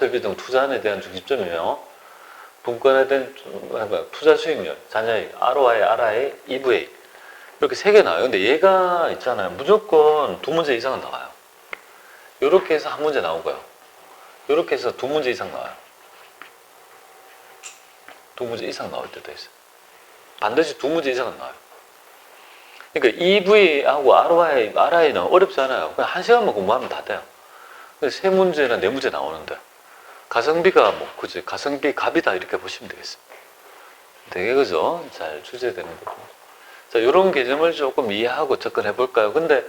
설비 등 투자안에 대한 중심점이며 분권에 대한 투자 수익률, 잔여익, ROI, RI, EVA 이렇게 세 개 나와요. 근데 얘가 있잖아요. 무조건 두 문제 이상은 나와요. 이렇게 해서 한 문제 나오고요. 이렇게 해서 두 문제 이상 나와요. 두 문제 이상 나올 때도 있어요. 반드시 두 문제 이상은 나와요. 그러니까 EV하고 ROI, RI는 어렵지 않아요. 그냥 한 시간만 공부하면 다 돼요. 세 문제나 네 문제 나오는데 가성비가 그지? 가성비 갑이다 이렇게 보시면 되겠습니다. 되게 그죠? 잘 출제되는 거고. 자, 이런 개념을 조금 이해하고 접근해 볼까요? 근데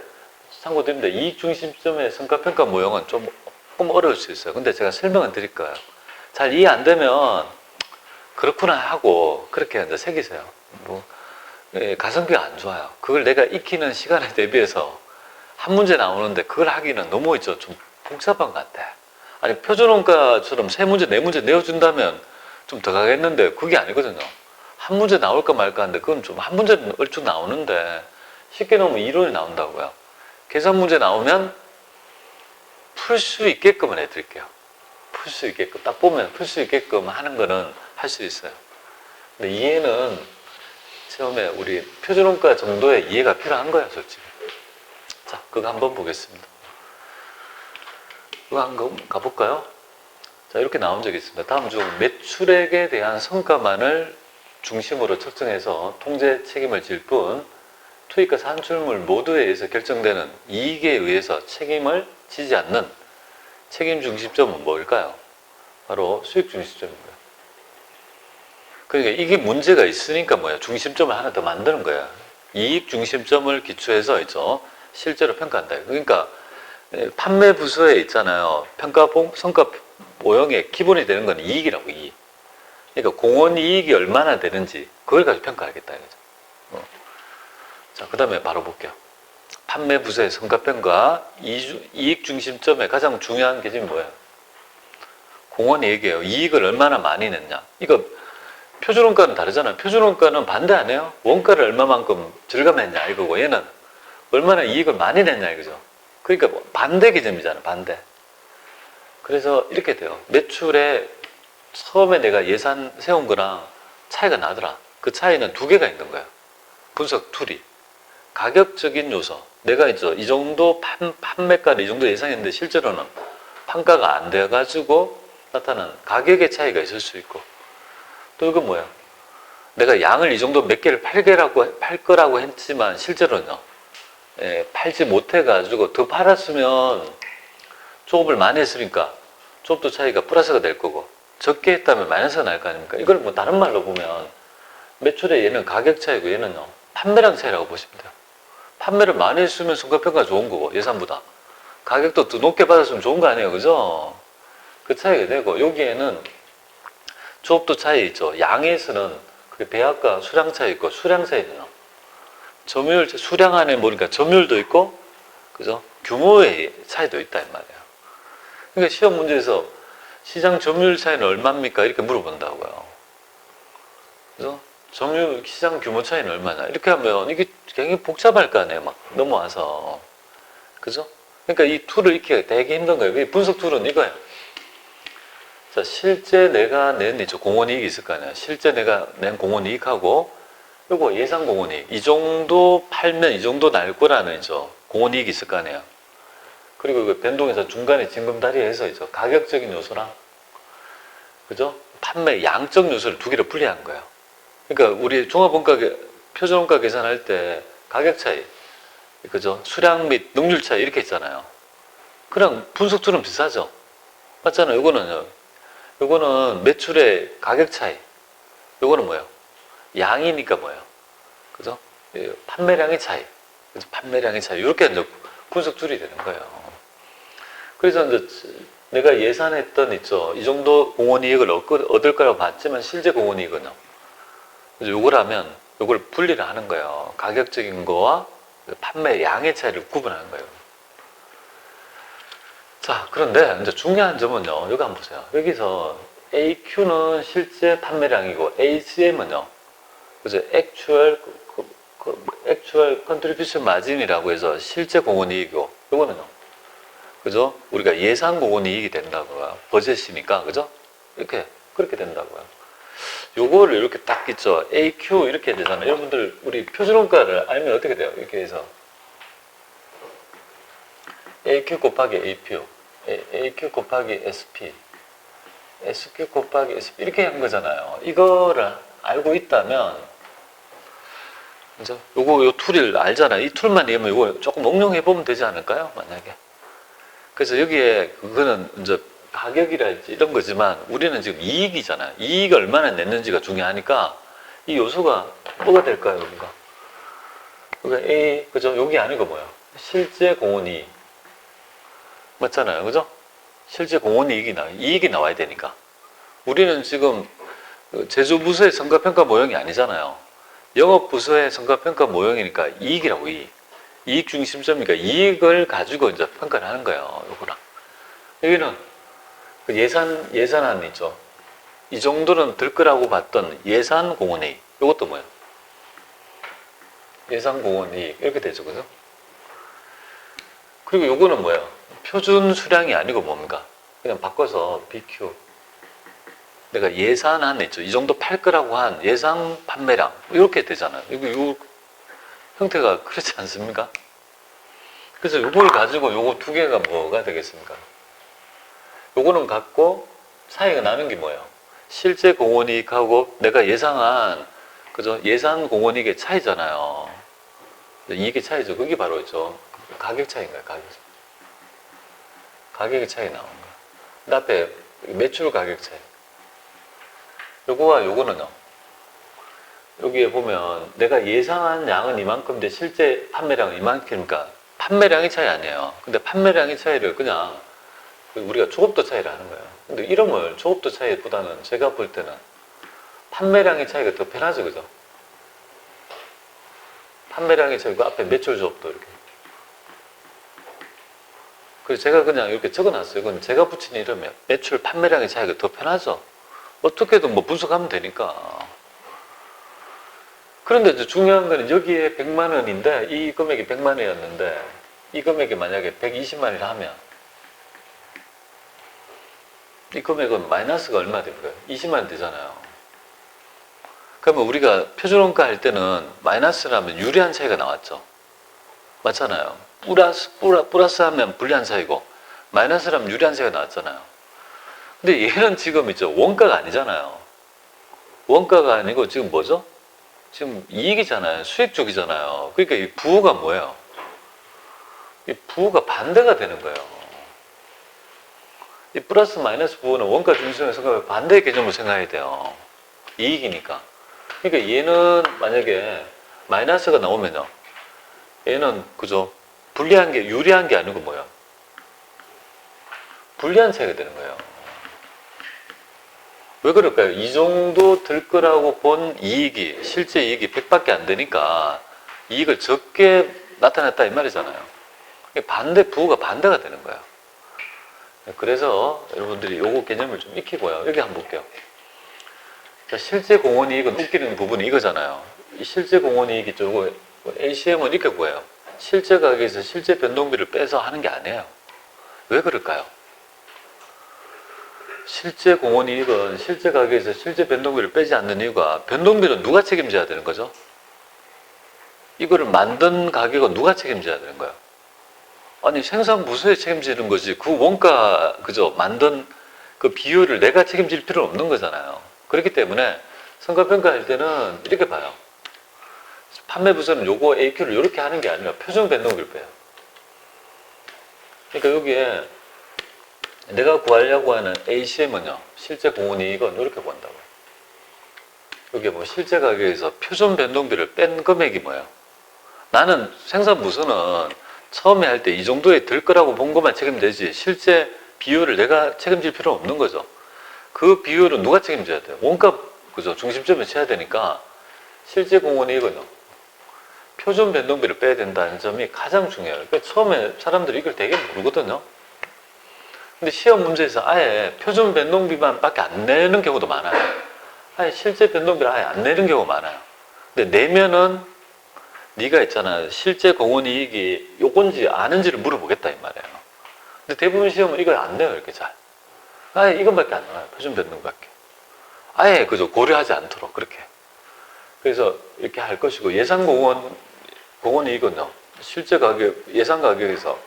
참고드립니다. 이익 중심점의 성과평가 모형은 조금 어려울 수 있어요. 근데 제가 설명을 드릴 거예요. 잘 이해 안 되면 그렇구나 하고 그렇게 이제 새기세요. 가성비가 안 좋아요. 그걸 내가 익히는 시간에 대비해서 한 문제 나오는데 그걸 하기는 너무 좀 복잡한 것 같아. 아니 표준원가처럼 세 문제, 네 문제 내어준다면 좀 더 가겠는데 그게 아니거든요. 한 문제 나올까 말까 하는데 그건 좀 한 문제는 얼추 나오는데 쉽게 나오면 이론이 나온다고요. 계산 문제 나오면 풀 수 있게끔 해드릴게요. 풀 수 있게끔 딱 보면 풀 수 있게끔 하는 거는 할 수 있어요. 근데 이해는 처음에 우리 표준원가 정도의 이해가 필요한 거야 솔직히. 자, 그거 한번 보겠습니다. 그거 한번 가볼까요? 자, 이렇게 나온 적이 있습니다. 다음 중 매출액에 대한 성과만을 중심으로 측정해서 통제 책임을 질 뿐 투입과 산출물 모두에 의해서 결정되는 이익에 의해서 책임을 지지 않는 책임 중심점은 뭘까요? 바로 수익 중심점입니다. 그러니까 이게 문제가 있으니까 중심점을 하나 더 만드는 거야. 이익 중심점을 기초해서 실제로 평가한다. 그러니까 판매 부서에 있잖아요. 성과 모형의 기본이 되는 건 이익이라고, 이익. 그러니까 공원 이익이 얼마나 되는지 그걸 가지고 평가하겠다 이거죠. 자, 그 다음에 바로 볼게요. 판매 부서의 성과평가 이익 중심점의 가장 중요한 개념이 뭐예요? 공원 이익이에요. 이익을 얼마나 많이 냈냐. 이거 표준원가는 다르잖아요. 표준원가는 반대 안 해요. 원가를 얼마만큼 절감했냐 이거고 얘는 얼마나 이익을 많이 냈냐 이거죠. 그러니까 반대 개념이잖아, 반대. 그래서 이렇게 돼요. 매출에 처음에 내가 예산 세운 거랑 차이가 나더라. 그 차이는 두 개가 있는 거야. 분석 툴이. 가격적인 요소. 내가 이 정도 판매가를 이 정도 예상했는데 실제로는 판가가 안 돼가지고 나타나는 가격의 차이가 있을 수 있고. 또 이건 뭐야? 내가 양을 이 정도 몇 개를 팔 거라고 했지만 실제로는요. 팔지 못해가지고 더 팔았으면 조업을 많이 했으니까 조업도 차이가 플러스가 될 거고 적게 했다면 마이너스가 날 거 아닙니까? 이걸 다른 말로 보면 매출에 얘는 가격 차이고 얘는요 판매량 차이라고 보시면 돼요. 판매를 많이 했으면 성과평가 좋은 거고 예산보다 가격도 더 높게 받았으면 좋은 거 아니에요, 그죠? 그 차이가 되고 여기에는 조업도 차이 있죠. 양에서는 그 배합과 수량 차이 있고 수량 차이는요. 점유율, 수량 안에 보니까 점유율도 있고, 그죠? 규모의 차이도 있다, 이 말이에요. 그러니까 시험 문제에서 시장 점유율 차이는 얼마입니까? 이렇게 물어본다고요. 그죠? 점유율, 시장 규모 차이는 얼마냐? 이렇게 하면 이게 굉장히 복잡할 거 아니에요, 막 넘어와서. 그죠? 그러니까 이 툴을 익히기가 되게 힘든 거예요. 분석 툴은 이거예요. 자, 실제 내가 낸 공원이익이 있을 거 아니에요. 실제 내가 낸 공원이익하고 요거 예상 공원이익, 이 정도 팔면 이 정도 날 거라는 공원이익이 있을 거 아니에요. 그리고 그 변동에서 중간에 징검다리에서 가격적인 요소랑 그죠? 판매 양적 요소를 두 개를 분리한 거예요. 그러니까 우리 종합원가 표준원가 계산할 때 가격 차이, 그죠? 수량 및 능률 차이 이렇게 있잖아요. 그냥 분석 툴은 비슷하죠. 맞잖아요. 요거는 매출의 가격 차이. 요거는 뭐예요? 양이니까 뭐예요? 그죠? 판매량의 차이. 그죠? 판매량의 차이. 이렇게 이제 분석 툴이 되는 거예요. 그래서 이제 내가 예산했던 이 정도 공원이익을 얻을 거라고 봤지만 실제 공원이익은요. 그래서 요걸 하면 요걸 분리를 하는 거예요. 가격적인 거와 판매량의 차이를 구분하는 거예요. 자, 그런데 이제 중요한 점은요. 여기 한번 보세요. 여기서 AQ는 실제 판매량이고 ACM은요. 그죠? Actual Contribution Margin이라고 해서 실제 공원이익이고, 요거는요. 그죠? 우리가 예상 공원 이익이 된다고요. 버젯이니까, 그죠? 그렇게 된다고요. 요거를 이렇게 딱 있죠. AQ 이렇게 되잖아요. 여러분들, 우리 표준원가를 알면 어떻게 돼요? 이렇게 해서. AQ 곱하기 AQ, AQ 곱하기 SP, SQ 곱하기 SP, 이렇게 한 거잖아요. 이거를 알고 있다면, 그죠? 요 툴을 알잖아요. 이 툴만 이해하면 이거 조금 응용해보면 되지 않을까요? 만약에. 그래서 여기에, 그거는 이제 가격이랄지 이런 거지만, 우리는 지금 이익이잖아요. 이익을 얼마나 냈는지가 중요하니까, 이 요소가 뭐가 될까요, 여기가? 그러니까 A, 그죠? 여기 아니고 뭐야? 실제 공원이익. 맞잖아요. 그죠? 실제 이익이 나와야 되니까. 우리는 지금 제조부서의 성과평가 모형이 아니잖아요. 영업부서의 성과평가 모형이니까 이익이라고, 이익 중심점이니까 이익을 가지고 이제 평가를 하는 거예요. 요거랑. 여기는 그 예산안 있죠. 이 정도는 들 거라고 봤던 예산 공원이익. 요것도 뭐예요? 예산 공원이익. 이렇게 되죠. 그죠? 그리고 요거는 뭐예요? 표준 수량이 아니고 뭡니까? 그냥 바꿔서 BQ. 내가 예산한 있죠. 이 정도 팔 거라고 한 예상 판매량. 이렇게 되잖아요. 요 형태가 그렇지 않습니까? 그래서 요걸 가지고 요거 두 개가 뭐가 되겠습니까? 요거는 갖고 차이가 나는 게 뭐예요? 실제 공원이익하고 내가 예상한, 그죠? 예산 공원이익의 차이잖아요. 이익의 차이죠. 그게 바로 있죠. 가격 차이인가요? 가격의 차이 나오는 거예요. 근데 앞에 매출 가격 차이. 요거와 요거는요. 여기에 보면 내가 예상한 양은 이만큼인데 실제 판매량은 이만큼이니까 판매량의 차이 아니에요. 근데 판매량의 차이를 그냥 우리가 조급도 차이를 하는 거예요. 근데 이름을 조급도 차이보다는 제가 볼 때는 판매량의 차이가 더 편하죠. 그죠? 판매량의 차이고 앞에 매출 조업도 이렇게. 그래서 제가 그냥 이렇게 적어놨어요. 이건 제가 붙인 이름이에요. 매출 판매량의 차이가 더 편하죠. 어떻게든 뭐 분석하면 되니까. 그런데 이제 중요한 거는 여기에 100만 원인데 이 금액이 100만 원이었는데 이 금액이 만약에 120만 원이라 하면 이 금액은 마이너스가 얼마 될까요? 20만 원 되잖아요. 그러면 우리가 표준원가 할 때는 마이너스라면 유리한 차이가 나왔죠. 맞잖아요. 플러스 하면 불리한 차이고 마이너스라면 유리한 차이가 나왔잖아요. 근데 얘는 지금 있죠. 원가가 아니잖아요. 원가가 아니고 지금 뭐죠? 지금 이익이잖아요. 수익 쪽이잖아요. 그러니까 이 부호가 뭐예요? 이 부호가 반대가 되는 거예요. 이 플러스 마이너스 부호는 원가 중심의 생각을 반대의 개념으로 생각해야 돼요. 이익이니까. 그러니까 얘는 만약에 마이너스가 나오면요. 얘는 그죠? 불리한 게 유리한 게 아니고 뭐예요? 불리한 차이가 되는 거예요. 왜 그럴까요? 이 정도 들 거라고 본 이익이, 실제 이익이 100밖에 안 되니까 이익을 적게 나타냈다 이 말이잖아요. 부호가 반대가 되는 거예요. 그래서 여러분들이 요거 개념을 좀 익히고요. 여기 한번 볼게요. 자, 실제 공원이익은 웃기는 부분이 이거잖아요. 이 실제 공원이익이 저거 ACM은 이렇게 구해요. 실제 가격에서 실제 변동비를 빼서 하는 게 아니에요. 왜 그럴까요? 실제 공원이익은 실제 가격에서 실제 변동비를 빼지 않는 이유가 변동비는 누가 책임져야 되는 거죠? 이거를 만든 가격은 누가 책임져야 되는 거예요? 아니 생산부서에 책임지는 거지 그 원가 그죠? 만든 그 비율을 내가 책임질 필요는 없는 거잖아요. 그렇기 때문에 성과평가할 때는 이렇게 봐요. 판매부서는 요거 AQ를 이렇게 하는 게 아니라 표준 변동비를 빼요. 그러니까 여기에 내가 구하려고 하는 ACM은요, 실제 공원이익은 이렇게 구한다고요. 여기 뭐 실제 가격에서 표준 변동비를 뺀 금액이 뭐예요? 나는 생산부서는 처음에 할 때 이 정도에 들 거라고 본 것만 책임되지 실제 비율을 내가 책임질 필요는 없는 거죠. 그 비율은 누가 책임져야 돼요? 원가 그죠? 중심점에 쳐야 되니까 실제 공원이익은요, 표준 변동비를 빼야 된다는 점이 가장 중요해요. 그러니까 처음에 사람들이 이걸 되게 모르거든요. 근데 시험 문제에서 아예 표준 변동비만 밖에 안 내는 경우도 많아요. 아예 실제 변동비를 아예 안 내는 경우가 많아요. 근데 내면은 네가 있잖아. 실제 공원이익이 요건지 아는지를 물어보겠다 이 말이에요. 근데 대부분 시험은 이걸 안 내요, 이렇게 잘. 아예 이것밖에 안 나와요. 표준 변동밖에. 아예 그저 고려하지 않도록 그렇게. 그래서 이렇게 할 것이고 예상 공원이익은요. 실제 가격, 예상 가격에서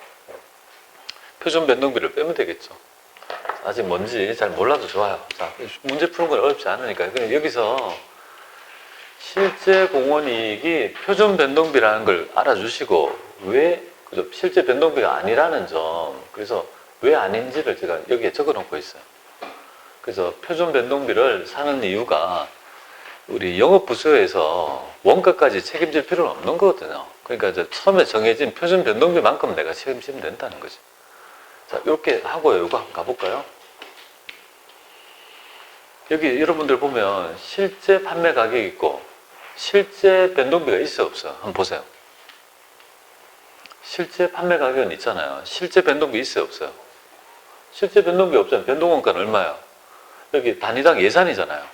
표준 변동비를 빼면 되겠죠. 아직 뭔지 잘 몰라도 좋아요. 자, 문제 푸는 건 어렵지 않으니까. 그냥 여기서 실제 공원이익이 표준 변동비라는 걸 알아주시고 왜 그죠? 실제 변동비가 아니라는 점, 그래서 왜 아닌지를 제가 여기에 적어 놓고 있어요. 그래서 표준 변동비를 사는 이유가 우리 영업부서에서 원가까지 책임질 필요는 없는 거거든요. 그러니까 이제 처음에 정해진 표준 변동비만큼 내가 책임지면 된다는 거지. 자, 이렇게 하고요. 이거 한번 가볼까요? 여기 여러분들 보면 실제 판매 가격이 있고 실제 변동비가 있어요, 없어요? 한번 보세요. 실제 판매 가격은 있잖아요. 실제 변동비 있어요, 없어요? 실제 변동비 없잖아요. 변동원가는 얼마야? 여기 단위당 예산이잖아요.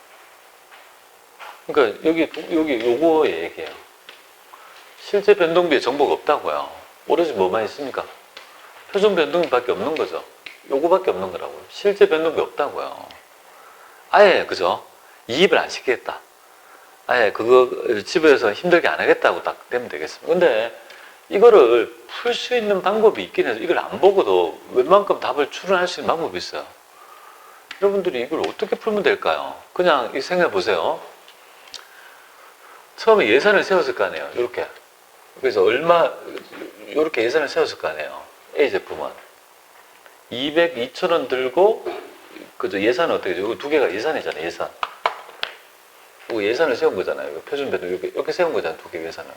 그러니까 여기 요거 얘기해요. 실제 변동비에 정보가 없다고요. 오로지 뭐만 있습니까? 표준 변동비밖에 없는 거죠. 요거밖에 없는 거라고요. 실제 변동비 없다고요. 아예 그죠? 이입을 안 시키겠다. 아예 그거 집에서 힘들게 안 하겠다고 딱 되면 되겠습니다. 근데 이거를 풀 수 있는 방법이 있긴 해서 이걸 안 보고도 웬만큼 답을 추론할 수 있는 방법이 있어요. 여러분들이 이걸 어떻게 풀면 될까요? 그냥 생각해 보세요. 처음에 예산을 세웠을 거 아니에요. 이렇게. 그래서 이렇게 예산을 세웠을 거 아니에요. A 제품은 200원 들고 그죠? 예산은 어떻게 되죠? 이거 두 개가 예산이잖아요. 예산. 이거 예산을 세운 거잖아요. 표준 변동 이렇게 세운 거잖아요. 두 개 예산을.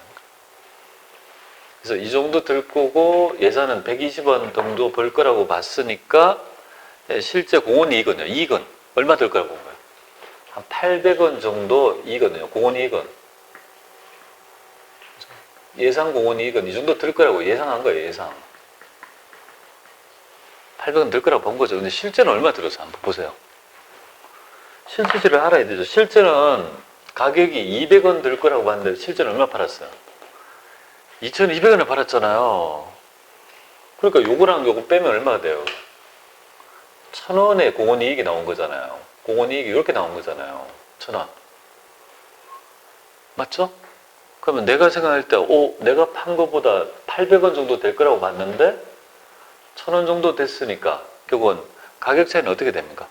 그래서 이 정도 들 거고 예산은 120원 정도 벌 거라고 봤으니까 실제 공원이익은요. 이익은 얼마 들 거라고 본 거예요? 한 800원 정도 이익은요. 공원이익은 예상 공원이익은 이 정도 들 거라고 예상한 거예요. 예상. 800원 들 거라고 본 거죠. 근데 실제는 얼마 들었어요? 한번 보세요. 실제를 알아야 되죠. 실제는 가격이 200원 들 거라고 봤는데 실제는 얼마 팔았어요? 2,200원에 팔았잖아요. 그러니까 요거랑 요거 빼면 얼마가 돼요? 1,000원의 공원이익이 나온 거잖아요. 공원이익이 이렇게 나온 거잖아요. 1,000원. 맞죠? 그러면 내가 생각할 때, 내가 판 거보다 800원 정도 될 거라고 봤는데 1,000원 정도 됐으니까 결국은 가격 차이는 어떻게 됩니까?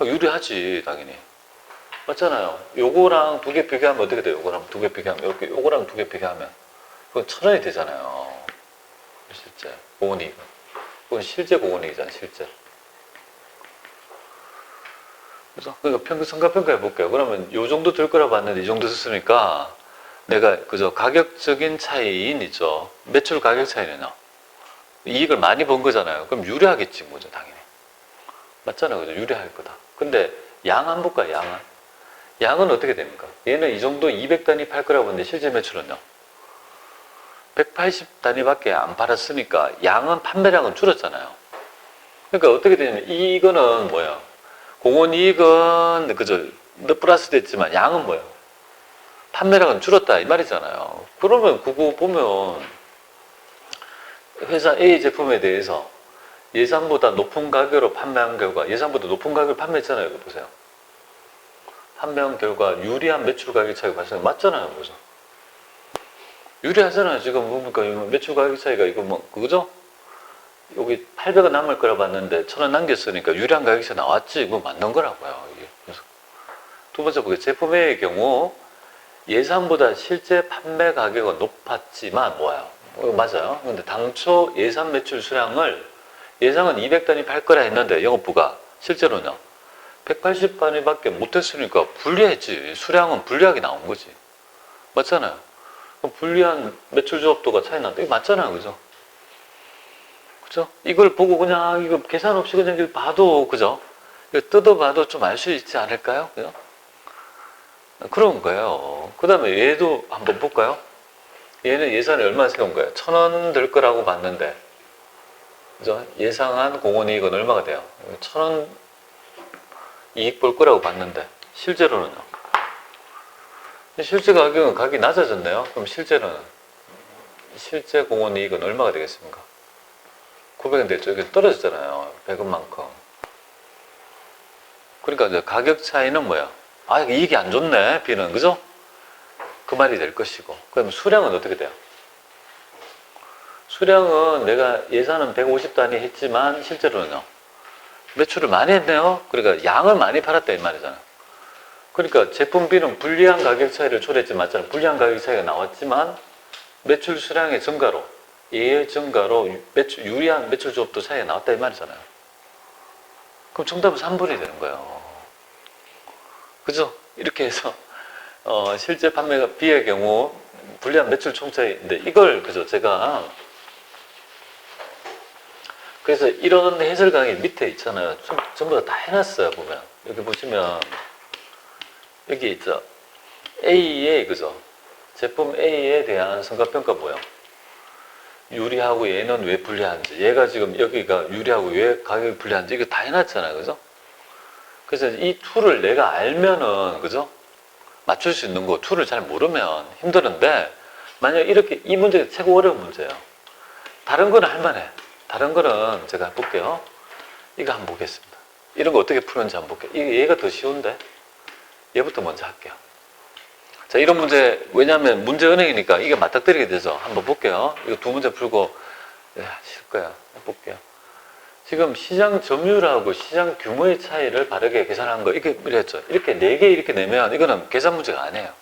유리하지, 당연히. 맞잖아요. 요거랑 두 개 비교하면 어떻게 돼요? 요거랑 두 개 비교하면, 이렇게 요거랑 두 개 비교하면 그건 1,000원이 되잖아요. 실제 공원이익은. 그건 실제 공원이익이잖아요. 실제. 그래서 그러니까 성과평가 해볼게요. 그러면 요 정도 들 거라 봤는데 이 정도 썼으니까 내가 그저 가격적인 차이인 있죠. 매출 가격 차이는요. 이익을 많이 번 거잖아요. 그럼 유리하겠지 뭐죠, 당연히. 맞잖아요. 그죠? 유리할 거다. 근데 양 안 볼까요? 양은? 양은 어떻게 됩니까? 얘는 이 정도 200단위 팔 거라고 했는데 실제 매출은요. 180단위밖에 안 팔았으니까 양은 판매량은 줄었잖아요. 그러니까 어떻게 되냐면 이거는 뭐야? 공원이익은 그저 플러스 됐지만 양은 뭐야? 판매량은 줄었다 이 말이잖아요. 그러면 그거 보면 회사 A 제품에 대해서 예산보다 높은 가격으로 판매한 결과 예산보다 높은 가격을 판매했잖아요. 이거 보세요. 판매한 결과 유리한 매출 가격 차이가 발생 맞잖아요. 그죠? 유리하잖아요. 지금 뭡니까? 매출 가격 차이가 이거 뭐 그거죠? 여기 800원 남을 거라 봤는데 1,000원 남겼으니까 유리한 가격 차이 나왔지. 이거 맞는 거라고요. 이게. 그래서 두 번째 보게 제품 A의 경우 예산보다 실제 판매 가격은 높았지만 뭐예요? 맞아요. 근데 당초 예산 매출 수량을 예상은 200단위 팔 거라 했는데 영업부가 실제로는요 180단위밖에 못했으니까 불리했지. 수량은 불리하게 나온 거지. 맞잖아요. 불리한 매출 조합도가 차이 난다. 이거 맞잖아요. 그죠? 그죠? 이걸 보고 그냥 이거 계산 없이 그냥 이걸 봐도 그죠? 이거 뜯어봐도 좀 알 수 있지 않을까요? 그죠? 그런 거예요. 그 다음에 얘도 한번 볼까요? 얘는 예산이 얼마 세운 거예요? 1,000원 될 거라고 봤는데, 그죠? 예상한 공원이익은 얼마가 돼요? 1,000원 이익 볼 거라고 봤는데, 실제로는요? 실제 가격은 가격이 낮아졌네요. 그럼 실제로는? 실제 공원이익은 얼마가 되겠습니까? 900원 됐죠. 이게 떨어졌잖아요. 100원만큼. 그러니까 이제 가격 차이는 뭐야? 아, 이익이 안 좋네, B는. 그죠? 그 말이 될 것이고. 그럼 수량은 어떻게 돼요? 수량은 내가 예산은 150단위 했지만 실제로는요. 매출을 많이 했네요. 그러니까 양을 많이 팔았다 이 말이잖아. 그러니까 제품 B는 불리한 가격 차이를 초래했지 맞잖아. 불리한 가격 차이가 나왔지만 매출 수량의 증가로 얘의 증가로 유리한 매출 조합도 차이가 나왔다 이 말이잖아요. 그럼 정답은 3번이 되는 거예요. 그죠? 이렇게 해서 실제 판매가 B의 경우 불리한 매출 총차이인데 이걸 그죠? 제가 그래서 이런 해설 강의 밑에 있잖아요. 전부 다 해놨어요. 보면 여기 보시면 여기 있죠. A에 그죠? 제품 A에 대한 성과평가 뭐예요? 유리하고 얘는 왜 불리한지, 얘가 지금 여기가 유리하고 왜 가격이 불리한지 이거 다 해놨잖아요. 그죠? 그래서 이 툴을 내가 알면은 그죠? 맞출 수 있는 거 툴을 잘 모르면 힘드는데 만약 이렇게 이 문제가 최고 어려운 문제예요. 다른 거는 할만해. 다른 거는 제가 해볼게요. 이거 한번 보겠습니다. 이런 거 어떻게 푸는지 한번 볼게요. 얘가 더 쉬운데 얘부터 먼저 할게요. 자, 이런 문제, 왜냐하면 문제은행이니까 이게 맞닥뜨리게 돼서 한번 볼게요. 이거 두 문제 풀고 쉴 거야. 볼게요. 지금 시장 점유율하고 시장 규모의 차이를 바르게 계산한 거 이렇게 했죠. 이렇게 4개 이렇게 내면 이거는 계산 문제가 아니에요.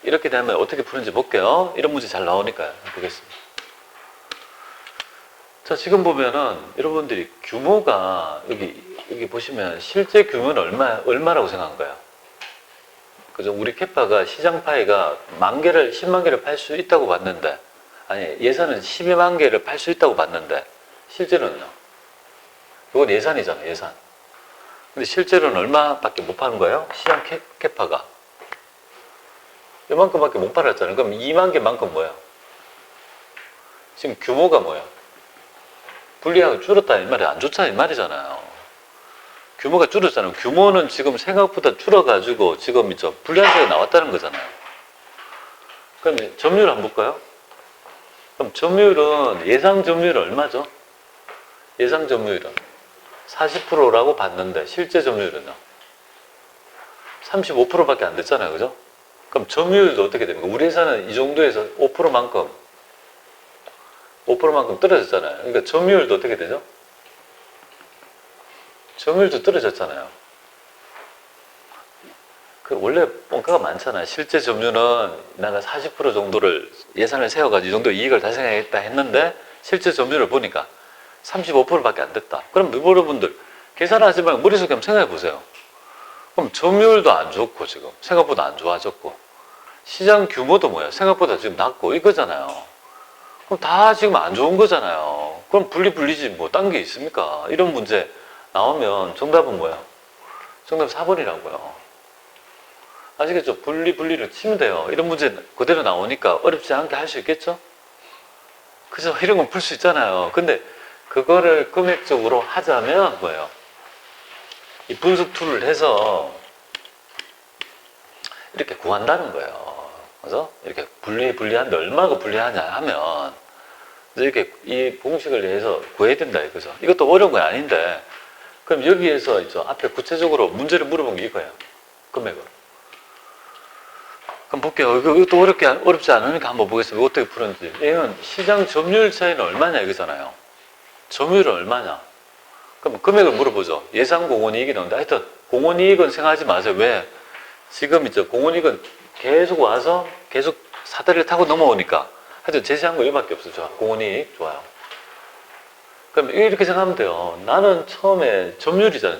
이렇게 되면 어떻게 푸는지 볼게요. 이런 문제 잘 나오니까요. 보겠습니다. 자, 지금 보면은 여러분들이 규모가 여기 보시면 실제 규모는 얼마라고 생각한 거예요? 그죠? 우리 캐파가 시장 파이가 10만 개를 팔 수 있다고 봤는데, 아니, 예산은 12만 개를 팔 수 있다고 봤는데, 실제로는요? 이건 예산이잖아요, 예산. 근데 실제로는 얼마밖에 못 파는 거예요? 시장 캐파가. 이만큼밖에 못 팔았잖아요. 그럼 2만 개만큼 뭐야? 지금 규모가 뭐야? 분리하고 줄었다 이 말이 안 좋다 이 말이잖아요. 규모가 줄었잖아요. 규모는 지금 생각보다 줄어가지고 지금 있죠. 불리한 차이가 나왔다는 거잖아요. 그럼 점유율 한번 볼까요? 그럼 점유율은 예상 점유율은 얼마죠? 예상 점유율은 40%라고 봤는데 실제 점유율은요? 35%밖에 안 됐잖아요. 그죠? 그럼 점유율도 어떻게 됩니까? 우리 회사는 이 정도에서 5%만큼 떨어졌잖아요. 그러니까 점유율도 어떻게 되죠? 점유율도 떨어졌잖아요. 그 원래 원가가 많잖아요. 실제 점유율은 내가 40% 정도를 예산을 세워가지고 이 정도 이익을 달성하겠다 했는데 실제 점유율을 보니까 35%밖에 안 됐다. 그럼 여러분들 계산하지 말고 머릿속에 한번 생각해 보세요. 그럼 점유율도 안 좋고 지금 생각보다 안 좋아졌고 시장 규모도 뭐야? 생각보다 지금 낮고 이거잖아요. 그럼 다 지금 안 좋은 거잖아요. 그럼 분리지 뭐 딴 게 있습니까? 이런 문제 나오면 정답은 뭐야? 정답 4번이라고요. 아시겠죠? 분리를 치면 돼요. 이런 문제 그대로 나오니까 어렵지 않게 할 수 있겠죠? 그죠? 이런 건 풀 수 있잖아요. 근데 그거를 금액적으로 하자면 뭐예요? 이 분석 툴을 해서 이렇게 구한다는 거예요. 그죠? 이렇게 분리하는데 얼마가 분리하냐 하면 이렇게 이 공식을 내서 구해야 된다 이거죠. 이것도 어려운 건 아닌데 그럼 여기에서 있죠. 앞에 구체적으로 문제를 물어본 게 이거예요. 금액을. 그럼 볼게요. 이것도 어렵지 않으니까 한번 보겠습니다. 어떻게 푸는지. 얘는 시장 점유율 차이는 얼마냐 이거잖아요. 점유율은 얼마냐. 그럼 금액을 물어보죠. 예상 공원이익이 나오는데 하여튼 공원이익은 생각하지 마세요. 왜? 지금 있죠. 공원이익은 계속 와서 계속 사다리를 타고 넘어오니까 하여튼 제시한 거 이거밖에 없어요. 공원이익 좋아요. 그럼 이렇게 생각하면 돼요. 나는 처음에 점유율이잖아요.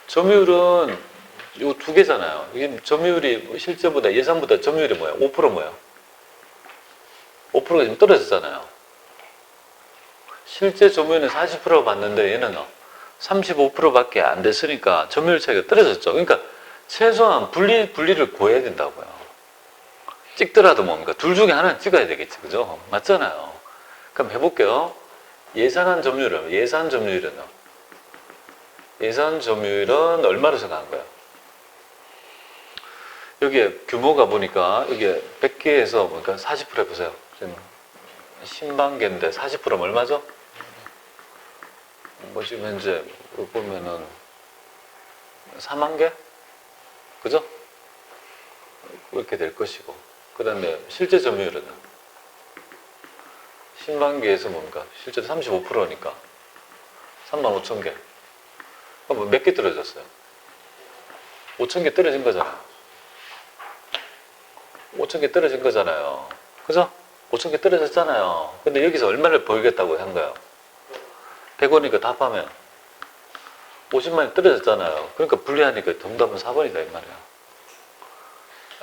점유율은 요 두 개잖아요. 이게 점유율이 실제보다 예상보다 점유율이 뭐야? 5% 뭐야? 5%가 지금 떨어졌잖아요. 실제 점유율은 40% 봤는데 얘는 35%밖에 안 됐으니까 점유율 차이가 떨어졌죠. 그러니까 최소한 분리를 구해야 된다고요. 찍더라도 뭡니까? 둘 중에 하나는 찍어야 되겠지. 그죠? 맞잖아요. 그럼 해볼게요. 예산 점유율은 얼마로 생각한 거예요? 여기에 규모가 보니까 여기에 100개에서 보니까 40% 해보세요. 10만 개인데 40%면 얼마죠? 뭐 지금 현재 보면은 4만 개? 그죠? 그렇게 될 것이고, 그 다음에 실제 점유율은 10만 개에서 뭡니까? 실제 35%니까 3만 5천 개. 그럼 몇 개 떨어졌어요? 5천 개 떨어진 거잖아요. 5천 개 떨어진 거잖아요. 그죠? 5천 개 떨어졌잖아요. 근데 여기서 얼마를 벌겠다고 한 거예요? 100원이니까 답하면 50만이 떨어졌잖아요. 그러니까 불리하니까 정답은 4번이다 이 말이야.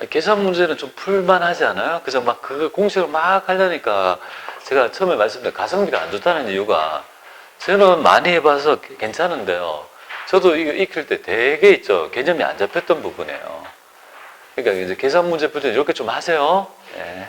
계산 문제는 좀 풀만하지 않아요? 그래서 막 그 공식을 막 하려니까 제가 처음에 말씀드린 가성비가 안 좋다는 이유가 저는 많이 해봐서 괜찮은데요. 저도 이거 익힐 때 되게 있죠. 개념이 안 잡혔던 부분이에요. 그러니까 이제 계산 문제 풀 때 이렇게 좀 하세요. 예.